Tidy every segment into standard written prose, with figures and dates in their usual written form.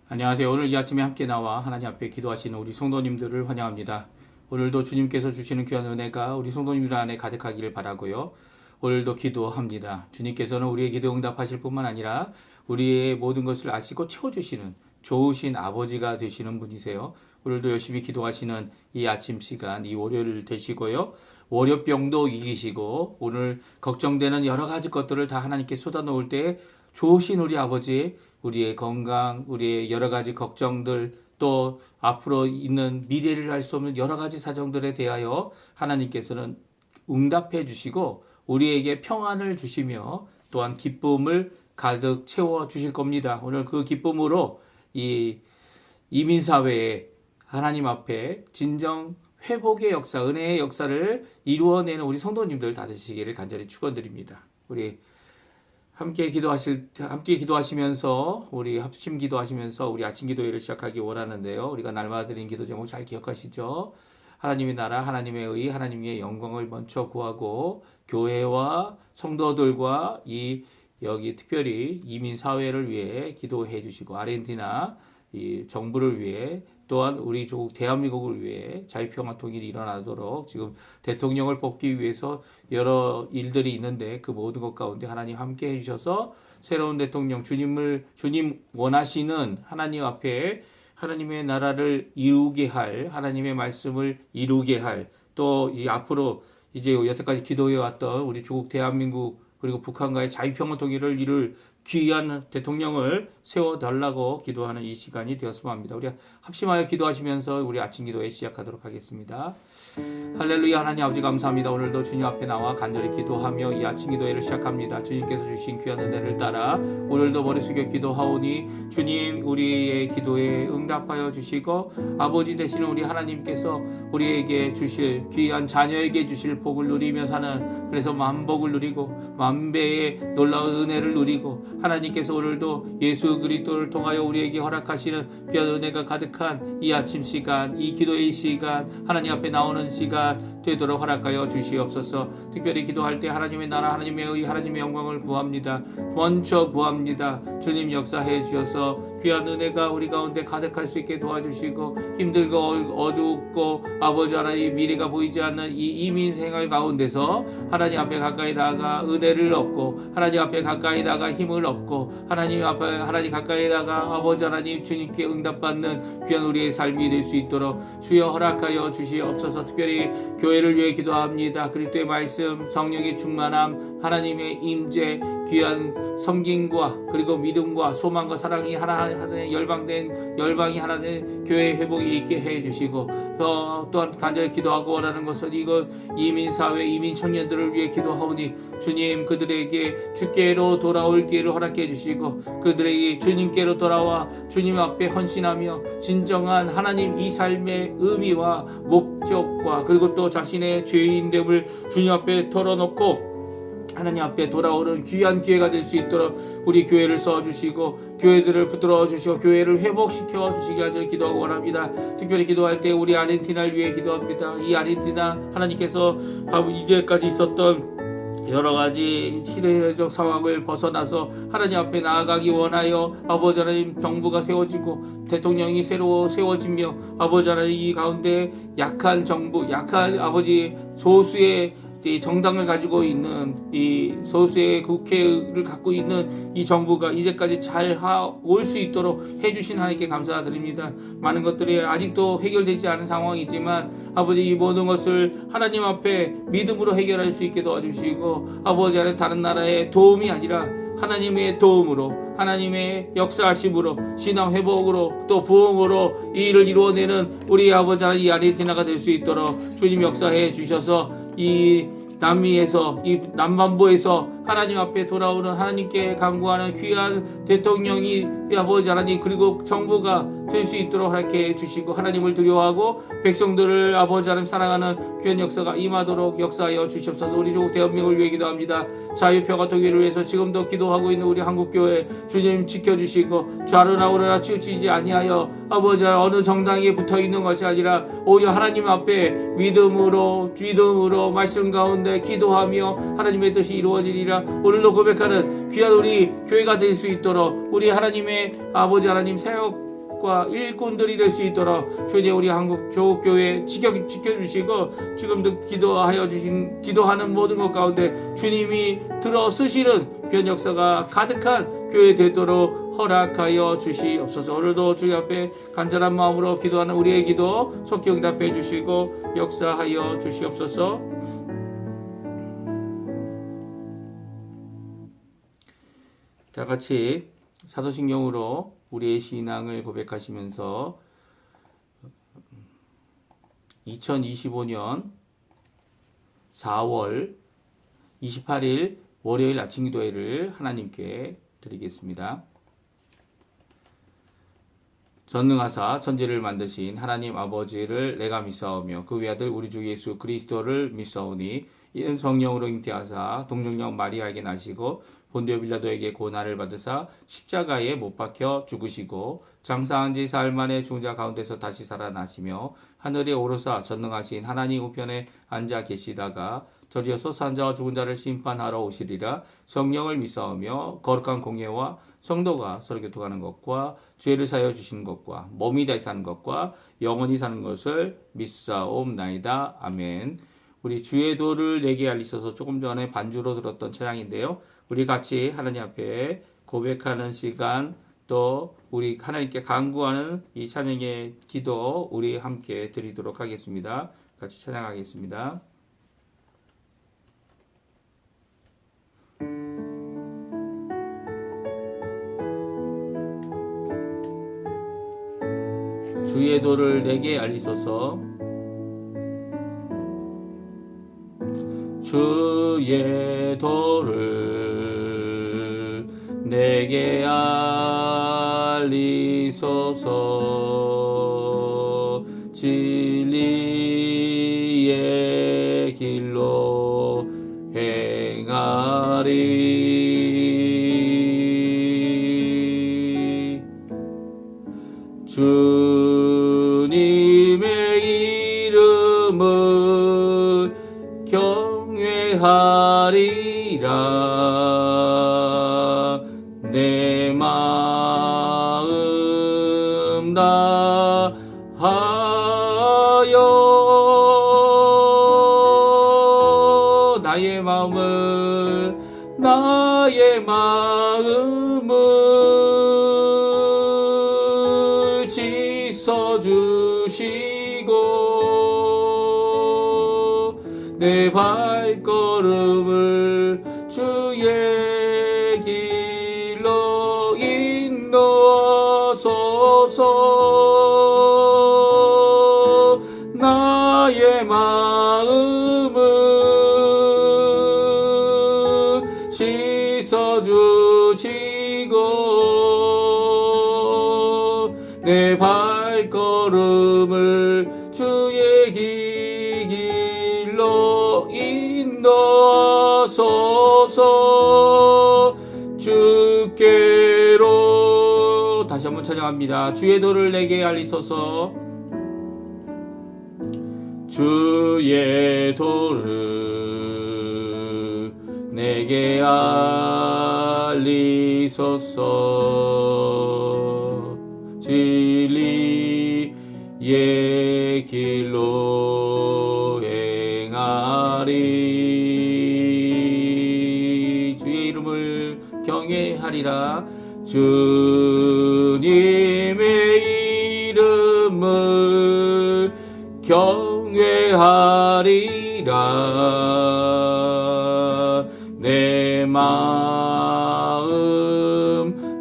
안녕하세요. 오늘 이 아침에 함께 나와 하나님 앞에 기도하시는 우리 성도님들을 환영합니다. 오늘도 주님께서 주시는 귀한 은혜가 우리 성도님들 안에 가득하기를 바라고요. 오늘도 기도합니다. 주님께서는 우리의 기도 응답하실 뿐만 아니라 우리의 모든 것을 아시고 채워주시는 좋으신 아버지가 되시는 분이세요. 오늘도 열심히 기도하시는 이 아침 시간, 이 월요일 되시고요. 월요병도 이기시고 오늘 걱정되는 여러 가지 것들을 다 하나님께 쏟아놓을 때 좋으신 우리 아버지, 우리의 건강, 우리의 여러 가지 걱정들, 또 앞으로 있는 미래를 알 수 없는 여러 가지 사정들에 대하여 하나님께서는 응답해 주시고 우리에게 평안을 주시며 또한 기쁨을 가득 채워 주실 겁니다. 오늘 그 기쁨으로 이 이민사회에 하나님 앞에 진정 회복의 역사, 은혜의 역사를 이루어내는 우리 성도님들 다 되시기를 간절히 축원드립니다. 우리 함께 기도하시면서 우리 합심 기도하시면서 우리 아침 기도회를 시작하기 원하는데요. 우리가 날마다 드린 기도 제목 잘 기억하시죠? 하나님의 나라, 하나님의 의, 하나님의 영광을 먼저 구하고 교회와 성도들과 여기 특별히 이민 사회를 위해 기도해 주시고 아르헨티나 이 정부를 위해 또한 우리 조국 대한민국을 위해 자유평화 통일이 일어나도록 지금 대통령을 뽑기 위해서 여러 일들이 있는데 그 모든 것 가운데 하나님 함께 해주셔서 새로운 대통령 주님 원하시는 하나님 앞에 하나님의 나라를 이루게 할 하나님의 말씀을 이루게 할 또 이 앞으로 이제 여태까지 기도해왔던 우리 조국 대한민국 그리고 북한과의 자유평화 통일을 이룰 귀한 대통령을 세워달라고 기도하는 이 시간이 되었으면 합니다. 우리 합심하여 기도하시면서 우리 아침 기도회 시작하도록 하겠습니다. 할렐루야. 하나님 아버지 감사합니다. 오늘도 주님 앞에 나와 간절히 기도하며 이 아침 기도회를 시작합니다. 주님께서 주신 귀한 은혜를 따라 오늘도 머리 숙여 기도하오니 주님 우리의 기도에 응답하여 주시고 아버지 되시는 우리 하나님께서 우리에게 주실 귀한 자녀에게 주실 복을 누리며 사는 그래서 만복을 누리고 만배의 놀라운 은혜를 누리고 하나님께서 오늘도 예수 그리스도를 통하여 우리에게 허락하시는 귀한 은혜가 가득한 이 아침 시간, 이 기도의 시간, 하나님 앞에 나오는 시간 되도록 허락하여 주시옵소서. 특별히 기도할 때 하나님의 나라, 하나님의 의, 하나님의 영광을 구합니다. 먼저 구합니다. 주님 역사해 주셔서 귀한 은혜가 우리 가운데 가득할 수 있게 도와주시고 힘들고 어둡고 아버지 하나님 미래가 보이지 않는 이 이민 생활 가운데서 하나님 앞에 가까이 나아가 은혜를 얻고 하나님 앞에 가까이 나아가 힘을 얻고 하나님 앞에 하나님 가까이 나아가 아버지 하나님 주님께 응답받는 귀한 우리의 삶이 될 수 있도록 주여 허락하여 주시옵소서. 특별히 교회를 위해 기도합니다. 그리스도의 말씀, 성령의 충만함, 하나님의 임재, 귀한 섬김과 그리고 믿음과 소망과 사랑이 하나님 열방이 하나님 교회의 회복이 있게 해주시고 또한 간절히 기도하고 원하는 것은 이것 이민사회 이민 청년들을 위해 기도하오니 주님 그들에게 주께로 돌아올 기회를 허락해 주시고 그들에게 주님께로 돌아와 주님 앞에 헌신하며 진정한 하나님 이 삶의 의미와 목적과 그리고 또 자신의 죄인됨을 주님 앞에 털어놓고 하나님 앞에 돌아오는 귀한 기회가 될 수 있도록 우리 교회를 써주시고 교회들을 붙들어 주시고 교회를 회복시켜 주시기 간절히 기도하고 원합니다. 특별히 기도할 때 우리 아르헨티나를 위해 기도합니다. 이 아르헨티나 하나님께서 이제까지 있었던 여러 가지 시대적 상황을 벗어나서 하나님 앞에 나아가기 원하여 아버지 하나님 정부가 세워지고 대통령이 새로 세워지며 아버지 하나님 이 가운데 약한 정부 약한 아버지 소수의 이 정당을 가지고 있는 이 소수의 국회를 갖고 있는 이 정부가 이제까지 잘 올 수 있도록 해주신 하나님께 감사드립니다. 많은 것들이 아직도 해결되지 않은 상황이지만 아버지 이 모든 것을 하나님 앞에 믿음으로 해결할 수 있게 도와주시고 아버지 하나님 다른 나라의 도움이 아니라 하나님의 도움으로 하나님의 역사하심으로 신앙 회복으로 또 부흥으로 이 일을 이루어내는 우리 아버지 하나님 이 아르헨티나가 될 수 있도록 주님 역사해 주셔서 이 남미에서 이 남반부에서 하나님 앞에 돌아오는 하나님께 간구하는 귀한 대통령이 아버지 하나님 그리고 정부가 될 수 있도록 허락해 주시고 하나님을 두려워하고 백성들을 아버지 하나님 사랑하는 귀한 역사가 임하도록 역사하여 주시옵소서. 우리 조국 대한민국을 위해 기도합니다. 자유평화 통일을 위해서 지금도 기도하고 있는 우리 한국교회 주님 지켜주시고 좌로나 우로나 치우치지 아니하여 아버지 어느 정당에 붙어있는 것이 아니라 오히려 하나님 앞에 믿음으로 말씀 가운데 기도하며 하나님의 뜻이 이루어지리라. 오늘도 고백하는 귀한 우리 교회가 될 수 있도록 우리 하나님의 아버지 하나님 가족과 일꾼들이 될 수 있도록 주님 우리 한국 조국교회 지켜주시고 지금도 기도하는 모든 것 가운데 주님이 들어 쓰시는 변 역사가 가득한 교회 되도록 허락하여 주시옵소서. 오늘도 주님 앞에 간절한 마음으로 기도하는 우리의 기도 속히 응답해 주시고 역사하여 주시옵소서. 다 같이 사도신경으로 우리의 신앙을 고백하시면서 2025년 4월 28일 월요일 아침 기도회를 하나님께 드리겠습니다. 전능하사 천지를 만드신 하나님 아버지를 내가 믿사오며 그 외아들 우리 주 예수 그리스도를 믿사오니 이는 성령으로 잉태하사 동정녀 마리아에게 나시고 본디오 빌라도에게 고난을 받으사 십자가에 못 박혀 죽으시고 장사한 지 사흘 만에 죽은 자 가운데서 다시 살아나시며 하늘에 오르사 전능하신 하나님 우편에 앉아 계시다가 저리어서 산 자와 죽은 자를 심판하러 오시리라. 성령을 믿사오며 거룩한 공예와 성도가 서로 교통하는 것과 죄를 사여 주시는 것과 몸이 다시 사는 것과 영원히 사는 것을 믿사옵나이다. 아멘. 우리 주의 도를 내게 알리소서 조금 전에 반주로 들었던 찬양인데요. 우리 같이 하나님 앞에 고백하는 시간 또 우리 하나님께 간구하는 이 찬양의 기도 우리 함께 드리도록 하겠습니다. 같이 찬양하겠습니다. 주의 도를 내게 알리소서. 주의 도를 내게 알리소서. 진리의 길로 행하리. 주님의 이름을 경외하리라. 내 마음 다하여 나의 마음을 씻어주시고 내 발걸음을 주의 길로 인도하소서. 나의 마음을 씻어주시고 내 발걸음을 주의 길로 인도하소서. 주께로 다시 한번 찬양합니다. 주의 도를 내게 알리소서. 주의 도를 내게 알리소서. 진리의 길로 행하리. 주의 이름을 경외하리라. 주님의 이름을 경외하리라. 내 마음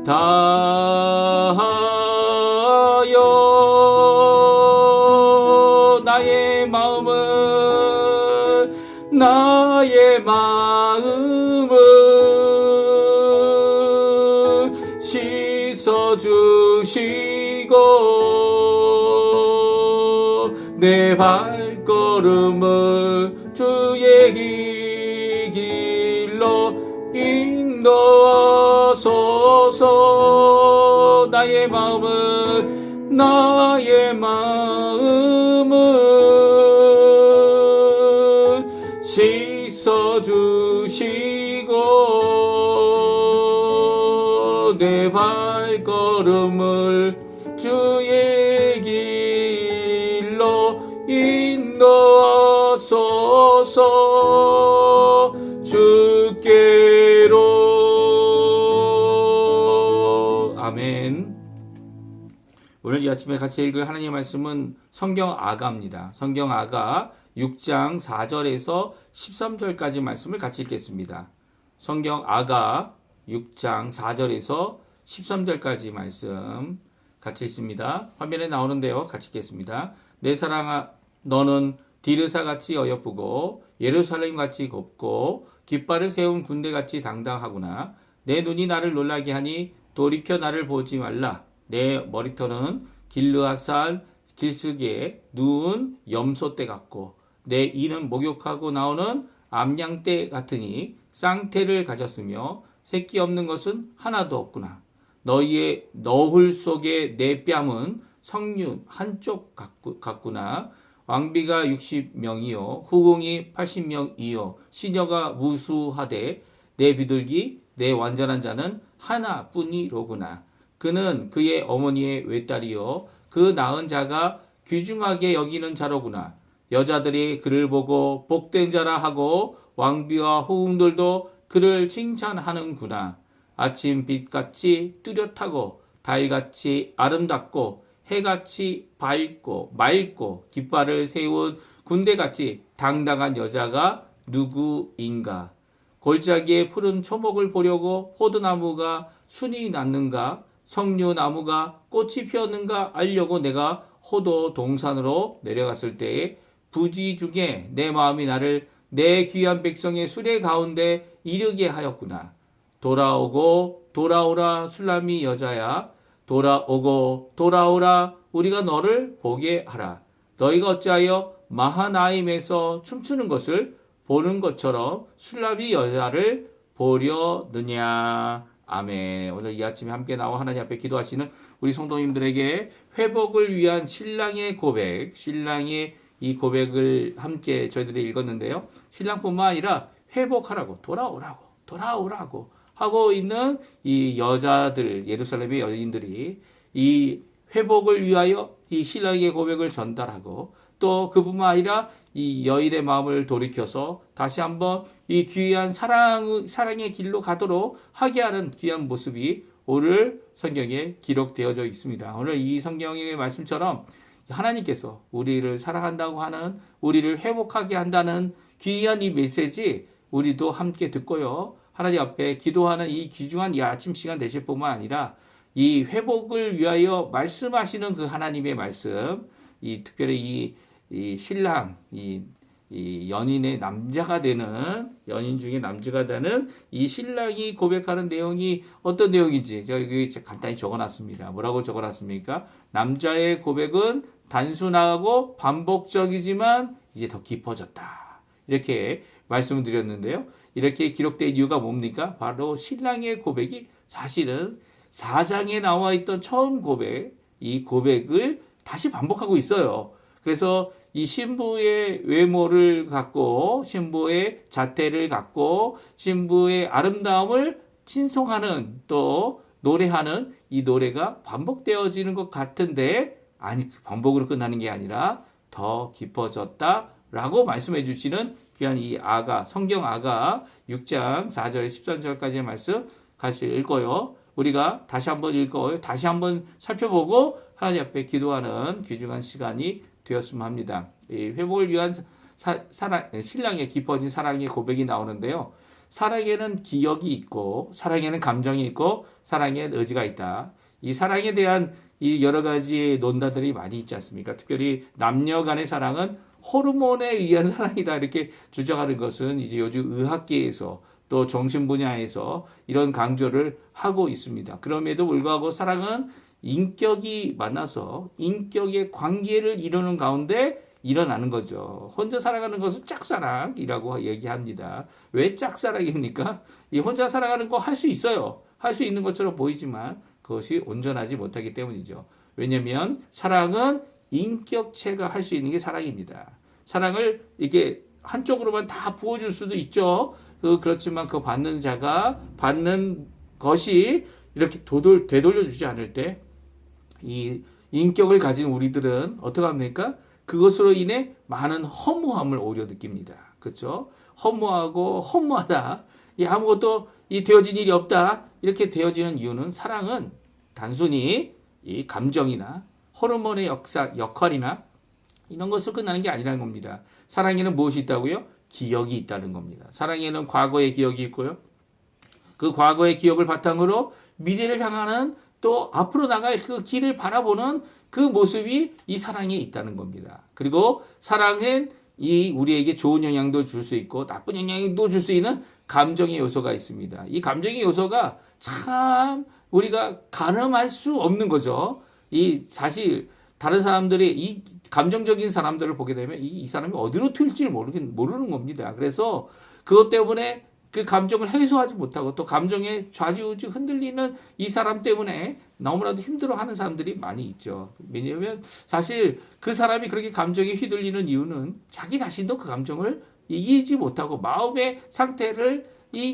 다하여 나의 마음을 씻어주시고 내 발걸음을 주의 길로 인도하소서. 나의 마음을 씻어주시고 내 발걸음을 주의 주의 길로 인도하소서. 주께로. 아멘. 오늘 이 아침에 같이 읽을 하나님의 말씀은 성경 아가입니다. 성경 아가 6장 4절에서 13절까지 말씀을 같이 읽겠습니다. 성경 아가 6장 4절에서 13절까지 말씀 같이 읽습니다. 화면에 나오는데요. 같이 읽겠습니다. 내 사랑아, 너는 디르사같이 어여쁘고 예루살렘같이 곱고 깃발을 세운 군대같이 당당하구나. 내 눈이 나를 놀라게 하니 돌이켜 나를 보지 말라. 내 머리털은 길르앗산 길쓰기에 누운 염소떼 같고 내 이는 목욕하고 나오는 암양떼 같으니 쌍태를 가졌으며 새끼 없는 것은 하나도 없구나. 너희의 너울 속에 내 뺨은 성륜 한쪽 같구나. 왕비가 60명이요 후궁이 80명이요 시녀가 무수하되 내 비둘기 내 완전한 자는 하나뿐이로구나. 그는 그의 어머니의 외딸이요 그 낳은 자가 귀중하게 여기는 자로구나. 여자들이 그를 보고 복된 자라 하고 왕비와 후궁들도 그를 칭찬하는구나. 아침 빛같이 뚜렷하고 달같이 아름답고 해같이 밝고 맑고 깃발을 세운 군대같이 당당한 여자가 누구인가? 골짜기에 푸른 초목을 보려고 호두나무가 순이 났는가? 석류나무가 꽃이 피었는가 알려고 내가 호도 동산으로 내려갔을 때에 부지 중에 내 마음이 나를 내 귀한 백성의 수레 가운데 이르게 하였구나. 돌아오고 돌아오라 술람이 여자야. 돌아오고 돌아오라 우리가 너를 보게 하라. 너희가 어찌하여 마하나임에서 춤추는 것을 보는 것처럼 술람이 여자를 보려느냐. 아멘. 오늘 이 아침에 함께 나와 하나님 앞에 기도하시는 우리 성도님들에게 회복을 위한 신랑의 고백, 신랑의 이 고백을 함께 저희들이 읽었는데요. 신랑뿐만 아니라 회복하라고, 돌아오라고 하고 있는 이 여자들, 예루살렘의 여인들이 이 회복을 위하여 이 신랑의 고백을 전달하고 또 그뿐만 아니라 이 여인의 마음을 돌이켜서 다시 한번 이 귀한 사랑의 길로 가도록 하게 하는 귀한 모습이 오늘 성경에 기록되어져 있습니다. 오늘 이 성경의 말씀처럼 하나님께서 우리를 사랑한다고 하는, 우리를 회복하게 한다는 귀한 이 메시지 우리도 함께 듣고요. 하나님 앞에 기도하는 이 귀중한 이 아침 시간 되실 뿐만 아니라 이 회복을 위하여 말씀하시는 그 하나님의 말씀, 이 특별히 이 신랑, 이 연인의 남자가 되는, 연인 중에 남자가 되는 이 신랑이 고백하는 내용이 어떤 내용인지 제가 여기 간단히 적어놨습니다. 뭐라고 적어놨습니까? 남자의 고백은 단순하고 반복적이지만 이제 더 깊어졌다. 이렇게 말씀을 드렸는데요. 이렇게 기록된 이유가 뭡니까? 바로 신랑의 고백이 사실은 4장에 나와 있던 처음 고백, 이 고백을 다시 반복하고 있어요. 그래서 이 신부의 외모를 갖고, 신부의 자태를 갖고, 신부의 아름다움을 칭송하는 또 노래하는 이 노래가 반복되어지는 것 같은데, 아니, 반복으로 끝나는 게 아니라 더 깊어졌다라고 말씀해 주시는 귀한 이 아가, 성경 아가 6장 4절 13절까지의 말씀 같이 읽어요. 우리가 다시 한번 읽어요. 다시 한번 살펴보고 하나님 앞에 기도하는 귀중한 시간이 되었으면 합니다. 이 회복을 위한 신랑의 깊어진 사랑의 고백이 나오는데요. 사랑에는 기억이 있고, 사랑에는 감정이 있고, 사랑에는 의지가 있다. 이 사랑에 대한 이 여러 가지 논란들이 많이 있지 않습니까? 특별히 남녀 간의 사랑은 호르몬에 의한 사랑이다 이렇게 주장하는 것은 이제 요즘 의학계에서 또 정신 분야에서 이런 강조를 하고 있습니다. 그럼에도 불구하고 사랑은 인격이 만나서 인격의 관계를 이루는 가운데 일어나는 거죠. 혼자 살아가는 것은 짝사랑이라고 얘기합니다. 왜 짝사랑입니까? 이 혼자 살아가는 거 할 수 있어요. 할 수 있는 것처럼 보이지만 그것이 온전하지 못하기 때문이죠. 왜냐하면 사랑은 인격체가 할 수 있는 게 사랑입니다. 사랑을 이게 한쪽으로만 다 부어줄 수도 있죠. 그렇지만 그 받는 자가 받는 것이 이렇게 되돌려주지 않을 때 이 인격을 가진 우리들은 어떻게 합니까? 그것으로 인해 많은 허무함을 오히려 느낍니다. 그렇죠? 허무하고 허무하다. 아무것도 되어진 일이 없다. 이렇게 되어지는 이유는 사랑은 단순히 이 감정이나 호르몬의 역할이나 이런 것을 끝나는 게 아니라는 겁니다. 사랑에는 무엇이 있다고요? 기억이 있다는 겁니다. 사랑에는 과거의 기억이 있고요. 그 과거의 기억을 바탕으로 미래를 향하는 또 앞으로 나갈 그 길을 바라보는 그 모습이 이 사랑에 있다는 겁니다. 그리고 사랑은 우리에게 좋은 영향도 줄 수 있고 나쁜 영향도 줄 수 있는 감정의 요소가 있습니다. 이 감정의 요소가 참 우리가 가늠할 수 없는 거죠. 사실 다른 사람들이 이 감정적인 사람들을 보게 되면 이 사람이 어디로 튈지를 모르는 겁니다. 그래서 그것 때문에 그 감정을 해소하지 못하고 또 감정에 좌지우지 흔들리는 이 사람 때문에 너무나도 힘들어하는 사람들이 많이 있죠. 왜냐하면 사실 그 사람이 그렇게 감정에 휘둘리는 이유는 자기 자신도 그 감정을 이기지 못하고 마음의 상태를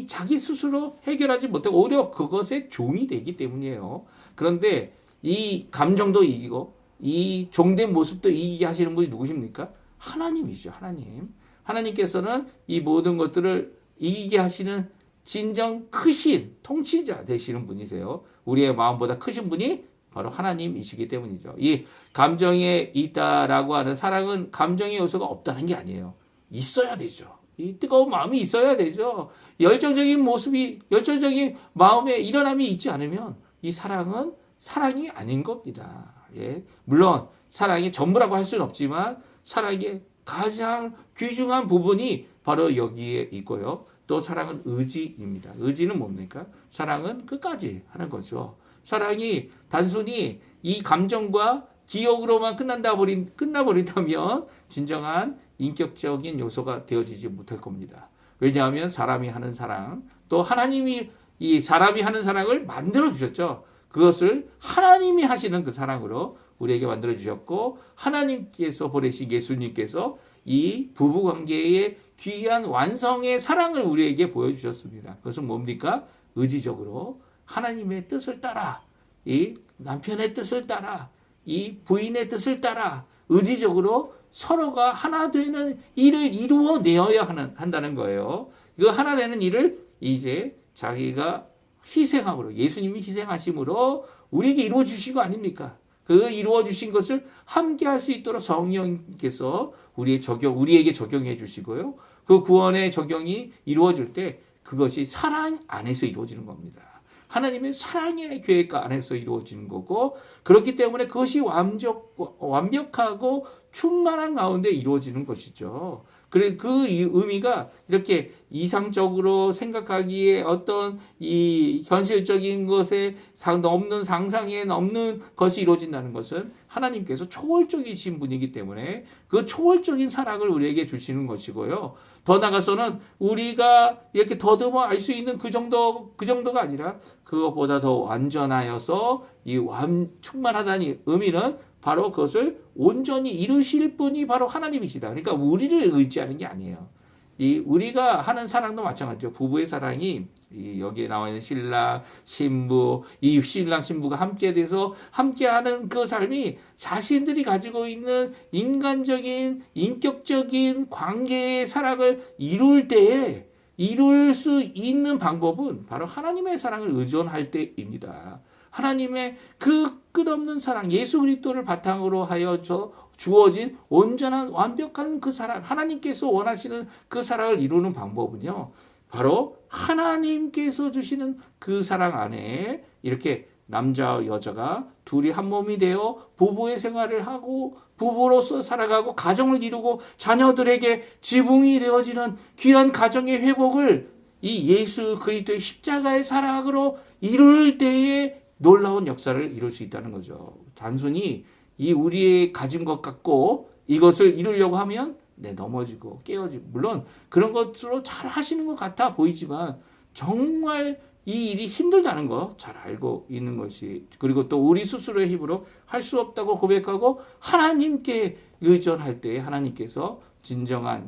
자기 스스로 해결하지 못하고 오히려 그것에 종이 되기 때문이에요. 그런데 이 감정도 이기고 이 종된 모습도 이기게 하시는 분이 누구십니까? 하나님이죠. 하나님께서는 이 모든 것들을 이기게 하시는 진정 크신 통치자 되시는 분이세요. 우리의 마음보다 크신 분이 바로 하나님이시기 때문이죠. 이 감정에 있다라고 하는 사랑은 감정의 요소가 없다는 게 아니에요. 있어야 되죠. 이 뜨거운 마음이 있어야 되죠. 열정적인 마음에 일어남이 있지 않으면 이 사랑은 사랑이 아닌 겁니다. 물론 사랑이 전부라고 할 수는 없지만 사랑의 가장 귀중한 부분이 바로 여기에 있고요. 또 사랑은 의지입니다. 의지는 뭡니까? 사랑은 끝까지 하는 거죠. 사랑이 단순히 이 감정과 기억으로만 끝나버린다면 진정한 인격적인 요소가 되어지지 못할 겁니다. 왜냐하면 사람이 하는 사랑, 또 하나님이 이 사람이 하는 사랑을 만들어 주셨죠. 그것을 하나님이 하시는 그 사랑으로 우리에게 만들어 주셨고 하나님께서 보내신 예수님께서 이 부부관계의 귀한 완성의 사랑을 우리에게 보여주셨습니다. 그것은 뭡니까? 의지적으로 하나님의 뜻을 따라 이 남편의 뜻을 따라 이 부인의 뜻을 따라 의지적으로 서로가 하나 되는 일을 이루어내어야 한다는 거예요. 그 하나 되는 일을 이제 자기가 희생함으로 예수님이 희생하심으로 우리에게 이루어 주신 거 아닙니까? 그 이루어 주신 것을 함께 할 수 있도록 성령께서 우리에게 적용해 주시고요. 그 구원의 적용이 이루어질 때 그것이 사랑 안에서 이루어지는 겁니다. 하나님의 사랑의 계획 안에서 이루어지는 거고 그렇기 때문에 그것이 완벽하고 충만한 가운데 이루어지는 것이죠. 그래 그 의미가 이렇게 이상적으로 생각하기에 어떤 이 현실적인 것에 넘는 상상에 넘는 것이 이루어진다는 것은 하나님께서 초월적이신 분이기 때문에 그 초월적인 사랑을 우리에게 주시는 것이고요. 더 나아가서는 우리가 이렇게 더듬어 알 수 있는 그 정도가 아니라 그것보다 더 완전하여서 충만하다는 의미는 바로 그것을 온전히 이루실 분이 바로 하나님이시다. 그러니까 우리를 의지하는 게 아니에요. 우리가 하는 사랑도 마찬가지죠. 부부의 사랑이 여기에 나와 있는 신랑, 신부, 이 신랑, 신부가 함께 돼서 함께하는 그 삶이 자신들이 가지고 있는 인간적인, 인격적인 관계의 사랑을 이룰 수 있는 방법은 바로 하나님의 사랑을 의존할 때입니다. 하나님의 그 끝없는 사랑, 예수 그리스도를 바탕으로 하여 주어진 온전한 완벽한 그 사랑, 하나님께서 원하시는 그 사랑을 이루는 방법은요. 바로 하나님께서 주시는 그 사랑 안에 이렇게 남자와 여자가 둘이 한 몸이 되어 부부의 생활을 하고 부부로서 살아가고 가정을 이루고 자녀들에게 지붕이 되어지는 귀한 가정의 회복을 이 예수 그리스도의 십자가의 사랑으로 이룰 때에 놀라운 역사를 이룰 수 있다는 거죠. 단순히 우리의 가진 것 같고 이것을 이루려고 하면 넘어지고 깨어지고 물론 그런 것으로 잘 하시는 것 같아 보이지만 정말 이 일이 힘들다는 거 잘 알고 있는 것이 그리고 또 우리 스스로의 힘으로 할 수 없다고 고백하고 하나님께 의존할 때 하나님께서 진정한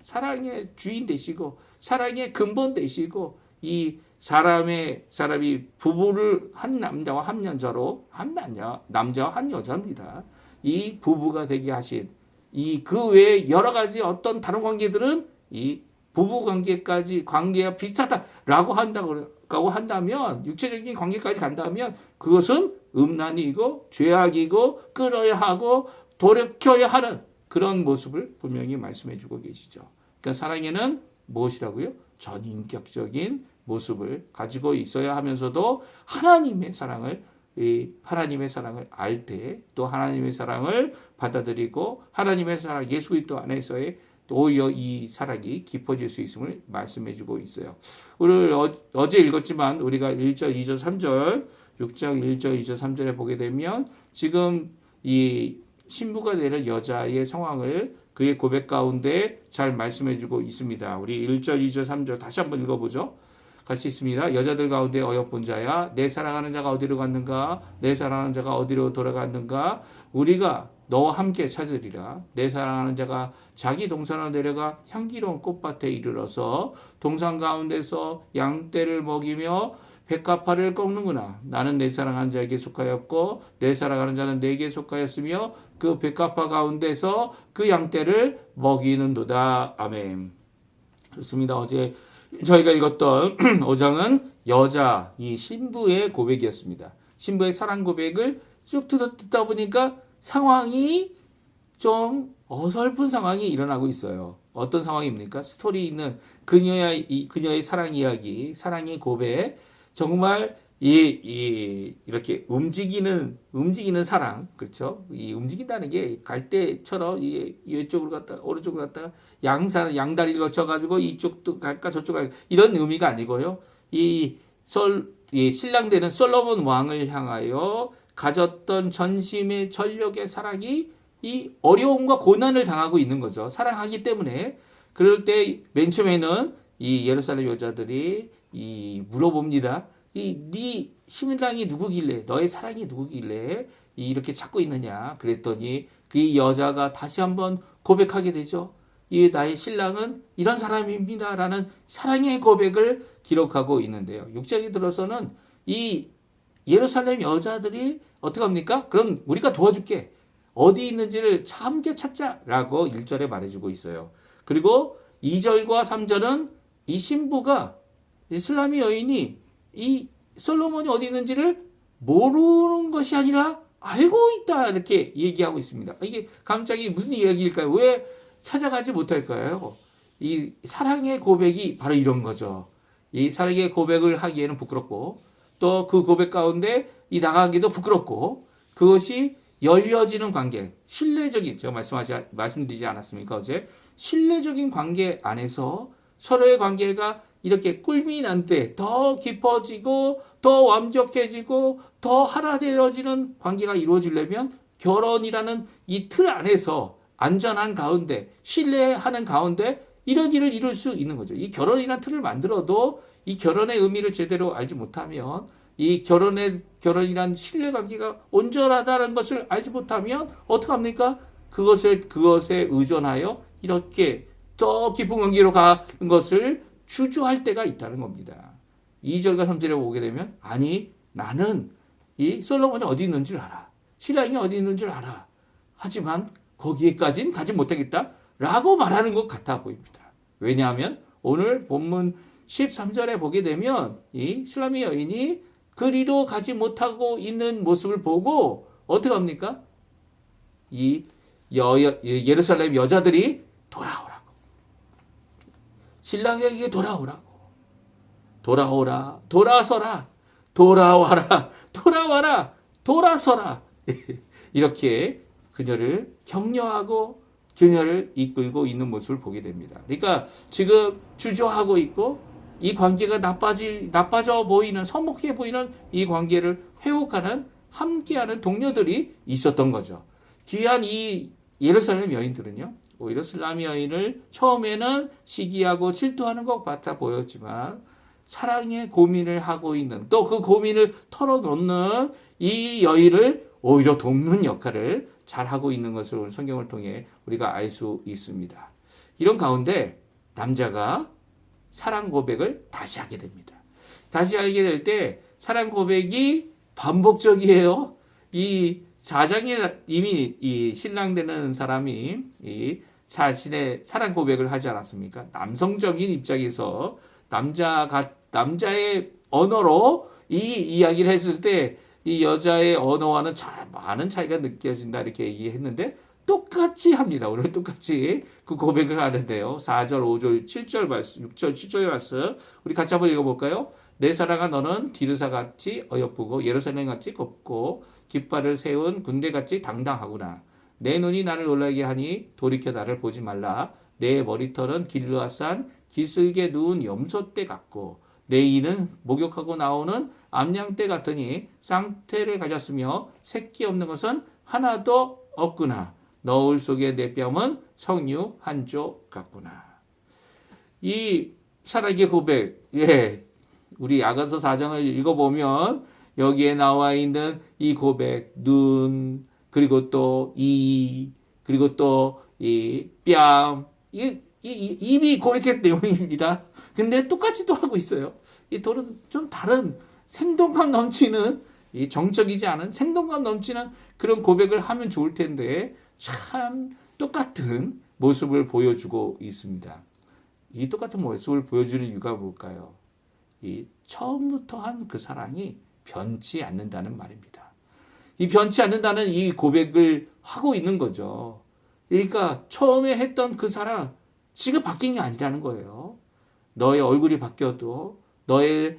사랑의 주인 되시고 사랑의 근본 되시고 이 사람이 부부를 한 남자와 한 남자와 한 여자입니다. 이 부부가 되게 하신 그 외에 여러 가지 어떤 다른 관계들은 이 부부 관계와 비슷하다라고 한다면 육체적인 관계까지 간다면 그것은 음란이고 죄악이고 끌어야 하고 돌이켜야 하는 그런 모습을 분명히 말씀해 주고 계시죠. 그러니까 사랑에는 무엇이라고요? 전인격적인 모습을 가지고 있어야 하면서도 하나님의 사랑을 알 때 또 하나님의 사랑을 받아들이고 하나님의 사랑 예수 그리스도 안에서의 오히려 이 사랑이 깊어질 수 있음을 말씀해 주고 있어요. 오늘 어제 읽었지만 우리가 1절, 2절, 3절 6장 1절, 2절, 3절에 보게 되면 지금 이 신부가 되는 여자의 상황을 그의 고백 가운데 잘 말씀해 주고 있습니다. 우리 1절, 2절, 3절 다시 한번 읽어보죠. 같이 있습니다. 여자들 가운데 어여쁜 자야, 내 사랑하는 자가 어디로 갔는가? 내 사랑하는 자가 어디로 돌아갔는가? 우리가 너와 함께 찾으리라. 내 사랑하는 자가 자기 동산으로 내려가 향기로운 꽃밭에 이르러서 동산 가운데서 양떼를 먹이며 백합화를 꺾는구나. 나는 내 사랑하는 자에게 속하였고 내 사랑하는 자는 내게 속하였으며 그 백합화 가운데서 그 양떼를 먹이는도다. 아멘. 좋습니다. 어제 저희가 읽었던 5장은 여자, 이 신부의 고백이었습니다. 신부의 사랑 고백을 쭉 듣다 보니까 상황이 좀 어설픈 상황이 일어나고 있어요. 어떤 상황입니까? 스토리 있는 그녀의 사랑 이야기, 사랑의 고백, 정말 이렇게 움직이는 사랑, 그렇죠? 이 움직인다는 게 갈대처럼 이쪽으로 갔다 오른쪽으로 갔다가 양다리를 거쳐가지고 이쪽도 갈까 저쪽 갈까 이런 의미가 아니고요. 이 신랑 되는 솔로몬 왕을 향하여 가졌던 전심의 전력의 사랑이 이 어려움과 고난을 당하고 있는 거죠. 사랑하기 때문에. 그럴 때 맨 처음에는 이 예루살렘 여자들이 물어봅니다. 네 신랑이 누구길래, 너의 사랑이 누구길래 이렇게 찾고 있느냐. 그랬더니 그 여자가 다시 한번 고백하게 되죠. 나의 신랑은 이런 사람입니다. 라는 사랑의 고백을 기록하고 있는데요. 6장에 들어서는 이 예루살렘 여자들이 어떻게 합니까? 그럼 우리가 도와줄게. 어디 있는지를 함께 찾자라고 1절에 말해주고 있어요. 그리고 2절과 3절은 이 신부가 이슬람의 여인이 이 솔로몬이 어디 있는지를 모르는 것이 아니라 알고 있다 이렇게 얘기하고 있습니다. 이게 갑자기 무슨 이야기일까요? 왜 찾아가지 못할까요? 이 사랑의 고백이 바로 이런 거죠. 이 사랑의 고백을 하기에는 부끄럽고 또 그 고백 가운데 나가기도 부끄럽고 그것이 열려지는 관계, 신뢰적인 제가 말씀드리지 않았습니까? 어제 신뢰적인 관계 안에서 서로의 관계가 이렇게 꿀미 난 때 더 깊어지고 더 완벽해지고 더 하나 되어지는 관계가 이루어지려면 결혼이라는 이 틀 안에서 안전한 가운데 신뢰하는 가운데 이런 일을 이룰 수 있는 거죠. 이 결혼이라는 틀을 만들어도 이 결혼의 의미를 제대로 알지 못하면 이 결혼이란 신뢰관계가 온전하다는 것을 알지 못하면 어떡합니까? 그것에 의존하여 이렇게 더 깊은 관계로 가는 것을 주저할 때가 있다는 겁니다. 2절과 3절에 보게 되면 아니 나는 이 솔로몬이 어디 있는 줄 알아. 신랑이 어디 있는 줄 알아. 하지만 거기에까지는 가지 못하겠다 라고 말하는 것 같아 보입니다. 왜냐하면 오늘 본문 13절에 보게 되면 이 슬람의 여인이 그리로 가지 못하고 있는 모습을 보고 어떻게 합니까? 이 예루살렘 여자들이 돌아오라고. 신랑에게 돌아오라고. 돌아오라. 돌아서라. 돌아와라. 돌아와라. 돌아서라. 이렇게 그녀를 격려하고 그녀를 이끌고 있는 모습을 보게 됩니다. 그러니까 지금 주저하고 있고 이 관계가 나빠져 보이는 서먹해 보이는 이 관계를 회복하는 함께하는 동료들이 있었던 거죠. 귀한 이 예루살렘 여인들은요. 오히려 슬람 여인을 처음에는 시기하고 질투하는 것 같아 보였지만 사랑의 고민을 하고 있는 또 그 고민을 털어놓는 이 여인을 오히려 돕는 역할을 잘하고 있는 것을 오늘 성경을 통해 우리가 알 수 있습니다. 이런 가운데 남자가 사랑 고백을 다시 하게 됩니다. 다시 알게 될 때 사랑 고백이 반복적이에요. 이 4장에 이미 이 신랑 되는 사람이 이 자신의 사랑 고백을 하지 않았습니까? 남성적인 입장에서 남자의 언어로 이 이야기를 했을 때 이 여자의 언어와는 많은 차이가 느껴진다 이렇게 얘기했는데 똑같이 합니다. 오늘 똑같이 그 고백을 하는데요. 4절, 5절, 7절 말씀, 6절, 7절 말씀 우리 같이 한번 읽어볼까요? 내 사랑아 너는 디르사같이 어여쁘고 예루살렘같이 곱고 깃발을 세운 군대같이 당당하구나. 내 눈이 나를 놀라게 하니 돌이켜 나를 보지 말라. 내 머리털은 길르앗산 기슬게 누운 염소떼 같고 내 이는 목욕하고 나오는 암양떼 같으니 쌍태를 가졌으며 새끼 없는 것은 하나도 없구나. 너울 속에 내 뺨은 석류 한 쪽 같구나. 이 사랑의 고백, 우리 야고보서 4장을 읽어보면 여기에 나와 있는 이 고백, 눈, 그리고 또 그리고 또 이 뺨, 이미 고백의 내용입니다. 근데 똑같이 또 하고 있어요. 이 돌은 좀 다른 생동감 넘치는, 이 정적이지 않은 생동감 넘치는 그런 고백을 하면 좋을 텐데 참 똑같은 모습을 보여주고 있습니다. 이 똑같은 모습을 보여주는 이유가 뭘까요? 이 처음부터 한 그 사랑이 변치 않는다는 말입니다. 이 변치 않는다는 이 고백을 하고 있는 거죠. 그러니까 처음에 했던 그 사랑 지금 바뀐 게 아니라는 거예요. 너의 얼굴이 바뀌어도 너의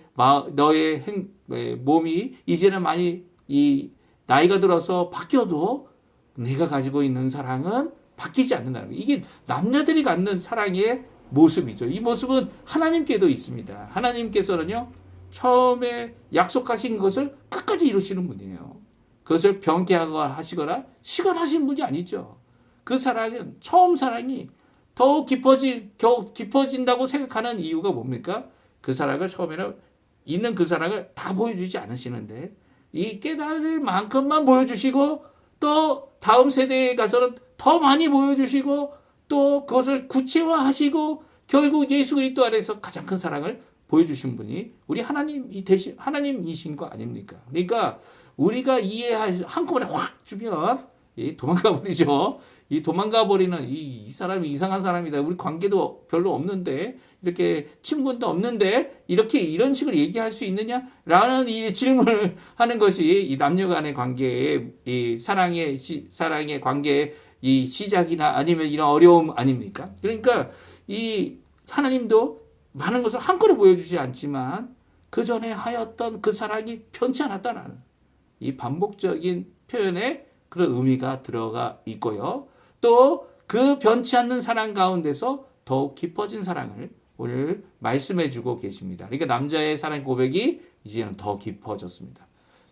몸이 이제는 많이 이 나이가 들어서 바뀌어도 내가 가지고 있는 사랑은 바뀌지 않는다는 거예요. 이게 남자들이 갖는 사랑의 모습이죠. 이 모습은 하나님께도 있습니다. 하나님께서는요, 처음에 약속하신 것을 끝까지 이루시는 분이에요. 그것을 변개하거나 시건하신 분이 아니죠. 그 사랑은, 처음 사랑이 더욱 깊어진다고 생각하는 이유가 뭡니까? 그 사랑을 처음에는 있는 그 사랑을 다 보여주지 않으시는데, 이 깨달을 만큼만 보여주시고, 또 다음 세대에 가서는 더 많이 보여주시고, 또 그것을 구체화하시고, 결국 예수 그리스도 안에서 가장 큰 사랑을 보여주신 분이 우리 하나님이신 거 아닙니까? 그러니까 우리가 한꺼번에 확 주면 도망가 버리죠. 이 도망가 버리는 이 사람이 이상한 사람이다. 우리 관계도 별로 없는데, 이렇게 친분도 없는데 이렇게 이런 식으로 얘기할 수 있느냐라는 이 질문을 하는 것이 이 남녀 간의 관계의 이 사랑의 관계의 이 시작이나 아니면 이런 어려움 아닙니까? 그러니까 이 하나님도 많은 것을 한꺼번에 보여주지 않지만 그 전에 하였던 그 사랑이 변치 않았다는 이 반복적인 표현에 그런 의미가 들어가 있고요. 또 그 변치 않는 사랑 가운데서 더욱 깊어진 사랑을 오늘 말씀해 주고 계십니다. 그러니까 남자의 사랑 고백이 이제는 더 깊어졌습니다.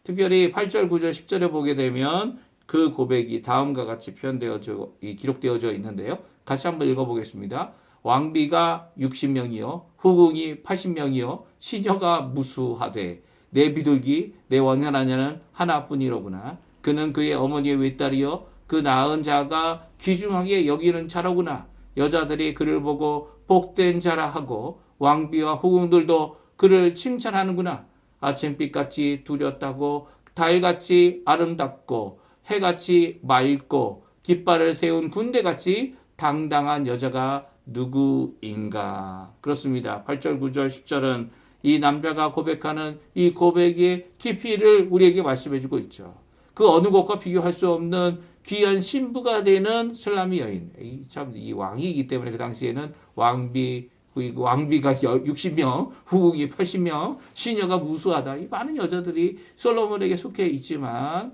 특별히 8절, 9절, 10절에 보게 되면 그 고백이 다음과 같이 기록되어져 있는데요. 같이 한번 읽어보겠습니다. 왕비가 60명이요 후궁이 80명이요 시녀가 무수하되 내 비둘기 내 원하나냐는 하나뿐이로구나. 그는 그의 어머니의 외딸이요 그 낳은 자가 귀중하게 여기는 자로구나. 여자들이 그를 보고 복된 자라 하고 왕비와 후궁들도 그를 칭찬하는구나. 아침빛같이 두렸다고 달같이 아름답고 해같이 맑고 깃발을 세운 군대같이 당당한 여자가 누구인가. 그렇습니다. 8절, 9절, 10절은 이 남자가 고백하는 이 고백의 깊이를 우리에게 말씀해주고 있죠. 그 어느 것과 비교할 수 없는 귀한 신부가 되는 슬라미 여인. 이 왕이기 때문에 그 당시에는 왕비가 60명, 후궁이 80명, 시녀가 무수하다. 이 많은 여자들이 솔로몬에게 속해 있지만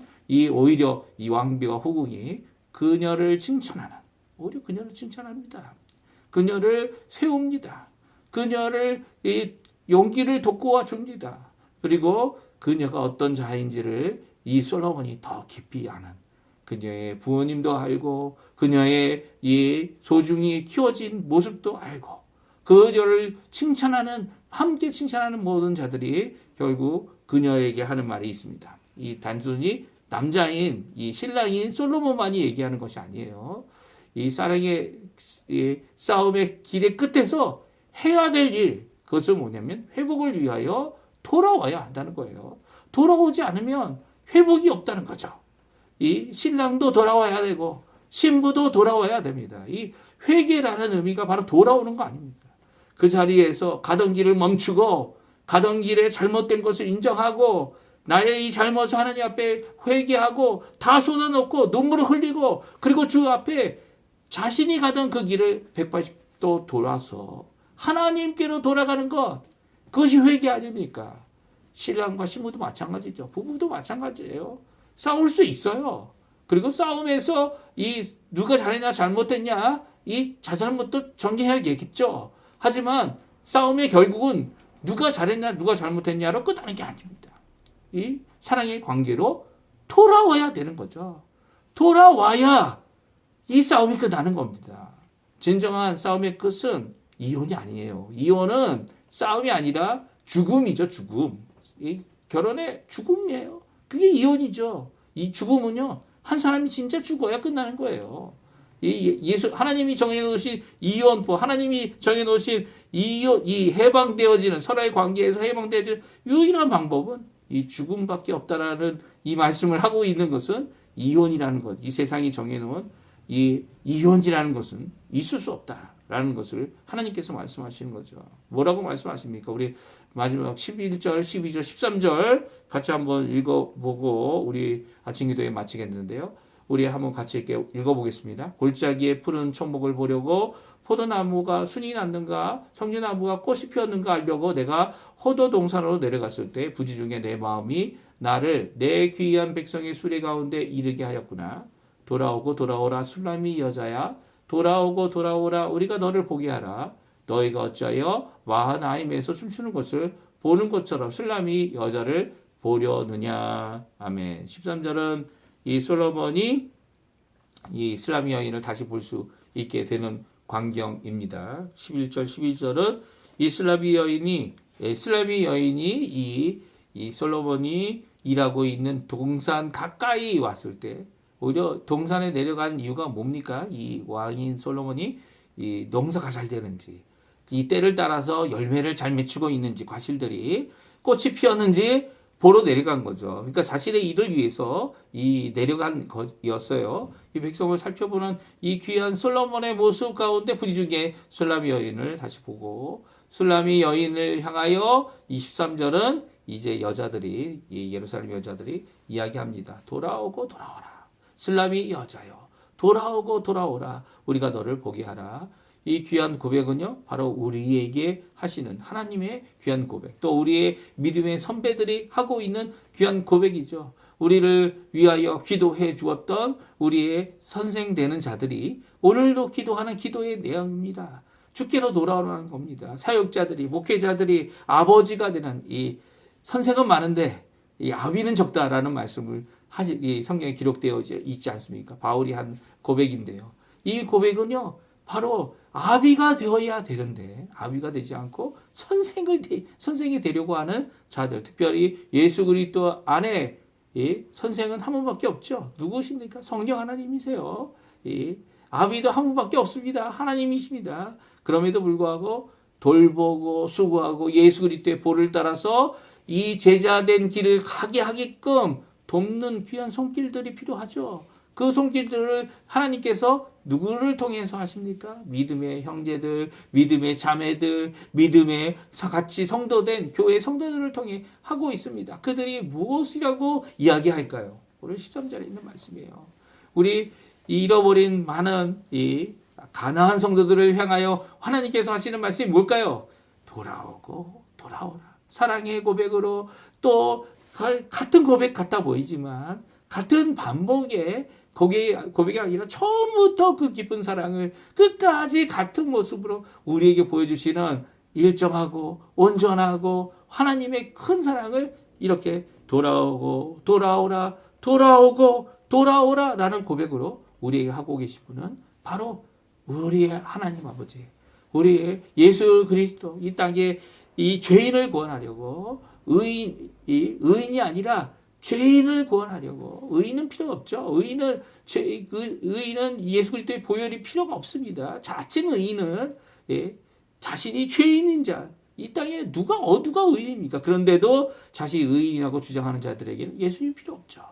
오히려 이 왕비와 후궁이 그녀를 칭찬합니다. 그녀를 세웁니다. 그녀를 이 용기를 돋구어 줍니다. 그리고 그녀가 어떤 자인지를 이 솔로몬이 더 깊이 아는, 그녀의 부모님도 알고 그녀의 이 소중히 키워진 모습도 알고 그녀를 함께 칭찬하는 모든 자들이 결국 그녀에게 하는 말이 있습니다. 이 단순히 남자인 이 신랑인 솔로몬만이 얘기하는 것이 아니에요. 이 사랑의 싸움의 길의 끝에서 해야 될 일, 그것은 뭐냐면 회복을 위하여 돌아와야 한다는 거예요. 돌아오지 않으면 회복이 없다는 거죠. 이 신랑도 돌아와야 되고 신부도 돌아와야 됩니다. 이 회개라는 의미가 바로 돌아오는 거 아닙니까? 그 자리에서 가던 길을 멈추고 가던 길에 잘못된 것을 인정하고 나의 이 잘못을 하나님 앞에 회개하고 다 쏟아놓고 눈물을 흘리고 그리고 주 앞에 자신이 가던 그 길을 180도 돌아서 하나님께로 돌아가는 것, 그것이 회개 아닙니까? 신랑과 신부도 마찬가지죠. 부부도 마찬가지예요. 싸울 수 있어요. 그리고 싸움에서 이 누가 잘했냐 잘못했냐 이 자잘못도 정리해야겠죠. 하지만 싸움의 결국은 누가 잘했냐 누가 잘못했냐로 끝나는 게 아닙니다. 이 사랑의 관계로 돌아와야 되는 거죠. 돌아와야 이 싸움이 끝나는 겁니다. 진정한 싸움의 끝은 이혼이 아니에요. 이혼은 싸움이 아니라 죽음이죠. 죽음. 이 결혼의 죽음이에요. 그게 이혼이죠. 이 죽음은요. 한 사람이 진짜 죽어야 끝나는 거예요. 하나님이 정해놓으신 이혼법, 하나님이 정해놓으신 이 해방되어지는 서로의 관계에서 해방되어지는 유일한 방법은 이 죽음밖에 없다라는 이 말씀을 하고 있는 것은 이혼이라는 것, 이 세상이 정해놓은 이 이혼이라는 것은 있을 수 없다라는 것을 하나님께서 말씀하시는 거죠. 뭐라고 말씀하십니까? 우리 마지막 11절, 12절, 13절 같이 한번 읽어보고 우리 아침 기도에 마치겠는데요. 우리 한번 같이 이렇게 읽어보겠습니다. 골짜기에 푸른 초목을 보려고 포도나무가 순이 났는가 성류나무가 꽃이 피었는가 알려고 내가 호도 동산으로 내려갔을 때 부지 중에 내 마음이 나를 내 귀한 백성의 수레 가운데 이르게 하였구나. 돌아오고 돌아오라 술람이 여자야. 돌아오고 돌아오라 우리가 너를 보게 하라. 너희가 어찌하여 마하나임에서 춤추는 것을 보는 것처럼 술람이 여자를 보려느냐. 아멘. 13절은 이 솔로몬이 이 술람이 여인을 다시 볼 수 있게 되는 광경입니다. 11절, 12절은 이 술람이 여인이 이 솔로몬이 일하고 있는 동산 가까이 왔을 때 오히려 동산에 내려간 이유가 뭡니까? 이 왕인 솔로몬이 이 농사가 잘 되는지, 이 때를 따라서 열매를 잘 맺히고 있는지, 과실들이 꽃이 피었는지 보러 내려간 거죠. 그러니까 자신의 일을 위해서 이 내려간 것이었어요. 이 백성을 살펴보는 이 귀한 솔로몬의 모습 가운데 부지 중에 술람이 여인을 다시 보고 술람이 여인을 향하여 23절은 이제 여자들이 이 예루살렘 여자들이 이야기합니다. 돌아오고 돌아오라. 술람이 여자여. 돌아오고 돌아오라. 우리가 너를 보게 하라. 이 귀한 고백은요, 바로 우리에게 하시는 하나님의 귀한 고백, 또 우리의 믿음의 선배들이 하고 있는 귀한 고백이죠. 우리를 위하여 기도해 주었던 우리의 선생 되는 자들이 오늘도 기도하는 기도의 내용입니다. 주께로 돌아오라는 겁니다. 사역자들이, 목회자들이 아버지가 되는 이 선생은 많은데 이 아비는 적다라는 말씀을 이 성경에 기록되어 있지 않습니까? 바울이 한 고백인데요. 이 고백은요, 바로 아비가 되어야 되는데 아비가 되지 않고 선생이 되려고 하는 자들, 특별히 예수 그리스도 안에 선생은 한 분밖에 없죠. 누구십니까? 성령 하나님이세요. 아비도 한 분밖에 없습니다. 하나님이십니다. 그럼에도 불구하고 돌보고 수고하고 예수 그리스도의 보를 따라서 이 제자된 길을 가게 하게끔 돕는 귀한 손길들이 필요하죠. 그 손길들을 하나님께서 누구를 통해서 하십니까? 믿음의 형제들, 믿음의 자매들, 믿음의 같이 성도된 교회 성도들을 통해 하고 있습니다. 그들이 무엇이라고 이야기할까요? 오늘 13절에 있는 말씀이에요. 우리 잃어버린 많은 이 가나안 성도들을 향하여 하나님께서 하시는 말씀이 뭘까요? 돌아오고 돌아오라. 사랑의 고백으로 또 같은 고백 같아 보이지만 같은 반복의 고백이 아니라 처음부터 그 깊은 사랑을 끝까지 같은 모습으로 우리에게 보여주시는 일정하고 온전하고 하나님의 큰 사랑을 이렇게 돌아오고 돌아오라 돌아오고 돌아오라 라는 고백으로 우리에게 하고 계신 분은 바로 우리의 하나님 아버지, 우리의 예수 그리스도, 이 땅에 이 죄인을 구원하려고 의인이 아니라 죄인을 구원하려고. 의인은 필요 없죠. 의인은 예수 그리스도의 보혈이 필요가 없습니다. 자칭 의인은 자신이 죄인인 자, 이 땅에 누가 의인입니까? 그런데도 자신이 의인이라고 주장하는 자들에게는 예수님이 필요 없죠.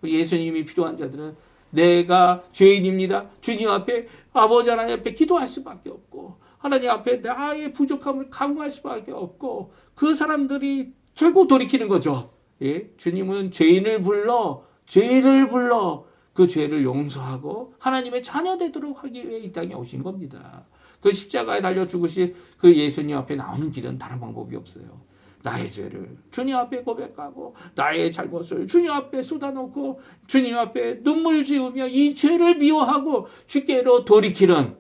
예수님이 필요한 자들은 내가 죄인입니다. 주님 앞에 아버지 하나님 앞에 기도할 수밖에 없고 하나님 앞에 나의 부족함을 간구할 수밖에 없고 그 사람들이 결국 돌이키는 거죠. 예? 주님은 죄를 불러 그 죄를 용서하고 하나님의 자녀 되도록 하기 위해 이 땅에 오신 겁니다. 그 십자가에 달려 죽으신 그 예수님 앞에 나오는 길은 다른 방법이 없어요. 나의 죄를 주님 앞에 고백하고 나의 잘못을 주님 앞에 쏟아놓고 주님 앞에 눈물 지으며 이 죄를 미워하고 주께로 돌이키는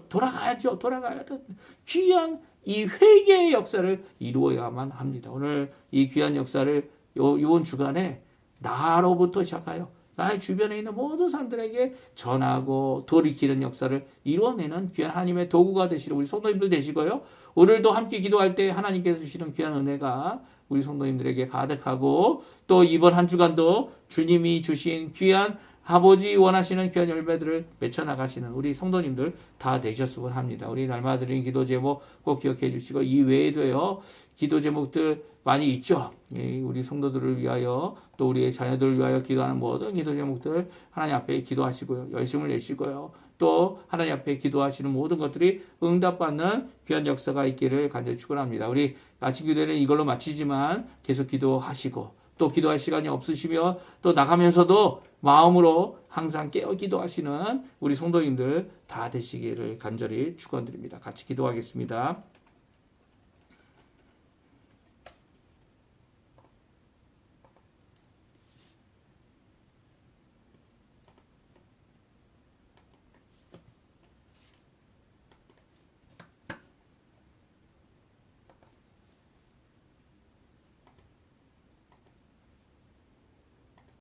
돌아가야죠. 돌아가야 돼. 귀한 이 회개의 역사를 이루어야만 합니다. 오늘 이 귀한 역사를 이번 주간에 나로부터 시작하여 나의 주변에 있는 모든 사람들에게 전하고 돌이키는 역사를 이루어내는 귀한 하나님의 도구가 되시는 우리 성도님들 되시고요. 오늘도 함께 기도할 때 하나님께서 주시는 귀한 은혜가 우리 성도님들에게 가득하고 또 이번 한 주간도 주님이 주신 귀한 아버지 원하시는 귀한 열매들을 맺혀나가시는 우리 성도님들 다 되셨으면 합니다. 우리 날마다 드리는 기도 제목 꼭 기억해 주시고 이 외에도요. 기도 제목들 많이 있죠. 우리 성도들을 위하여 또 우리의 자녀들을 위하여 기도하는 모든 기도 제목들 하나님 앞에 기도하시고요. 열심을 내시고요. 또 하나님 앞에 기도하시는 모든 것들이 응답받는 귀한 역사가 있기를 간절히 축원합니다. 우리 아침 기도는 이걸로 마치지만 계속 기도하시고 또 기도할 시간이 없으시면 또 나가면서도 마음으로 항상 깨어 기도하시는 우리 성도님들 다 되시기를 간절히 축원드립니다. 같이 기도하겠습니다.